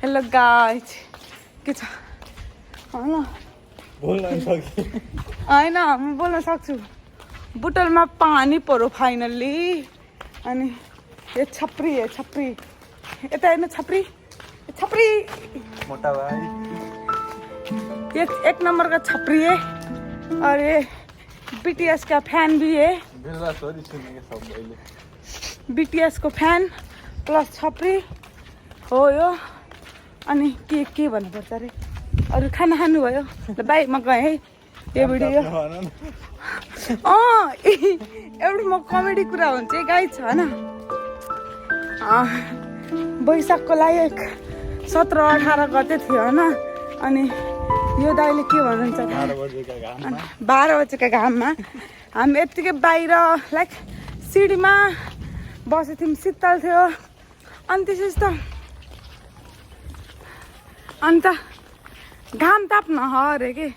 hello guys के छ हैन बोल्न सक्छु हैन म बोल्न सक्छु बुटलमा पानी पर्यो फाइनल्ली अनि यो छपरी यता हेर्नु छपरी मोटा भाइ ये एक नंबर का छपरी है और ये बीटीएस का फैन भी है बेला छोरी सुनेको सबैले बीटीएस को फैन प्लस छपरी हो यो अनि के भन्नुपर्छ अरे अरू खाना खानुभयो ल बाई म गएँ है यो भिडियो एउटा म कमेडी कुरा हुन्छ है गाई छ होइन वैशाखको लागि 17-18 गते थियो होइन अनि यो दाइले के भन्नुहुन्छ 12 बजेका घाममा हामी यत्तिकै बाहिर लाइक सिडीमा बसेको थियौँ शीतल थियो अनि त्यसपछि अन्त घाम ताप्न हरे के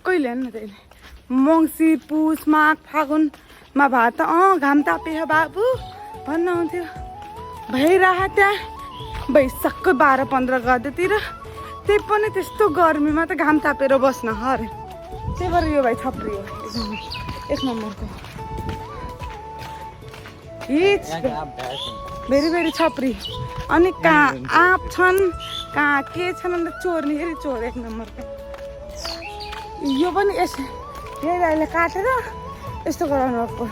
कहिले हेर्नु त्यसले मङ्सिर पुस माघ फागुनमा भए त घाम तापे बाबु भन्न आउँथ्यो भइरह त्यहाँ वैशाखको 12-15 गतेतिर त्यही पनि त्यस्तो गर्मीमा त घाम तापेर बस्न हरे त्यही भएर यो भाइ छपरी हो एक नम्बरको हिच भेरी छपरी अनि कहाँ आँप छन् कहाँ के छन् अन्त चोर्ने फेरि चोर एक नम्बरको यो पनि यसो यही अहिले काटेर यस्तो गराउनु भएको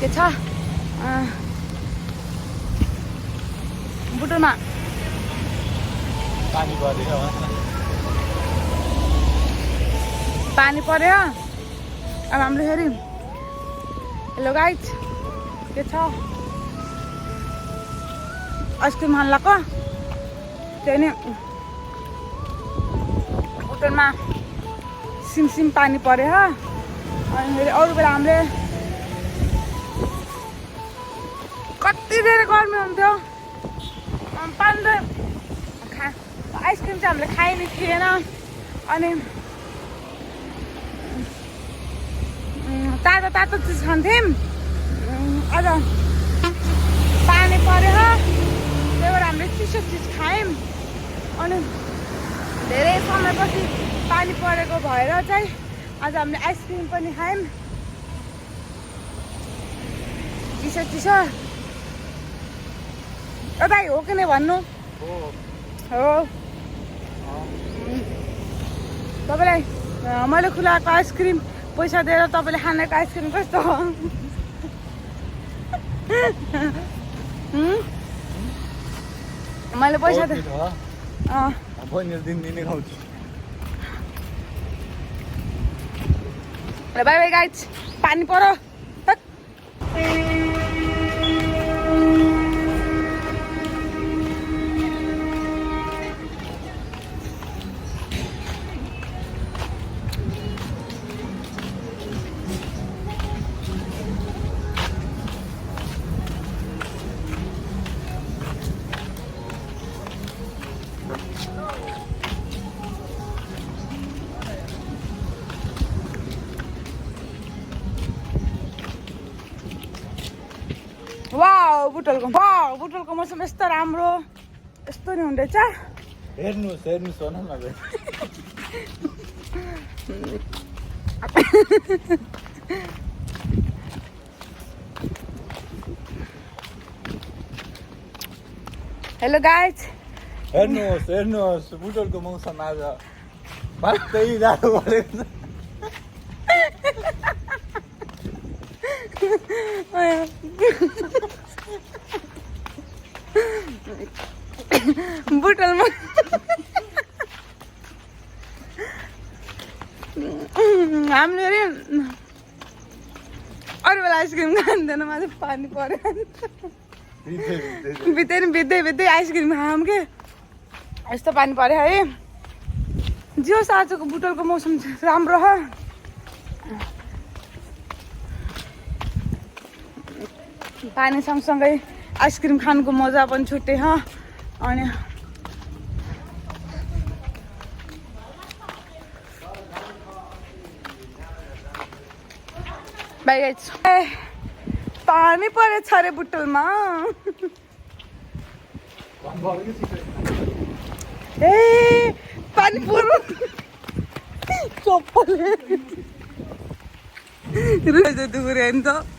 के छ बुटोमा पानी पर्यो अब हामीले फेरि हेलो गाइज के छ आइसक्रिम खान लगाएको त्यही नै बुटोमा सिमसिम पानी पर्यो अनि फेरि अरू बेला हामीले कति धेरै गर्मी हुन्थ्यो पानी आइसक्रिम चाहिँ हामीले खाइ नै थिएन अनि तातो चिज खान्थ्यौँ अझ पानी पर्यो त्यही भएर हामीले चिसो चिज खायौँ अनि धेरै समयपछि पानी परेको भएर चाहिँ आज हामीले आइसक्रिम पनि खायौँ चिसो दाइ हो कि नै भन्नु हो तपाईँलाई मैले खुलाएको आइसक्रिम पैसा दिएर तपाईँले खानेको आइसक्रिम कस्तो हो मैले पैसा बाई बाई गाइज पानी पर्यो वाउ बुटलको मौसम यस्तो राम्रो यस्तो नि हुँदैछ हेर्नुहोस् भन न हेलो गाइज हेर्नुहोस् बुटलको मौसम आज बाटै जाडो परेको बुटलमा हामीले अरू बेला आइसक्रिम खाँदैन माझ पानी पर्यो बित्दै आइसक्रिम खाऊँ के यस्तो पानी पर्यो है जियोस् आजको बुटलको मौसम राम्रो हो पानी सँगसँगै आइसक्रिम खानुको मजा पनि छुट्टै हो अनि बाई पानी परेछ अरे बुटलमा ए पानी पर्नु चप्पलले रुज दुरे नि त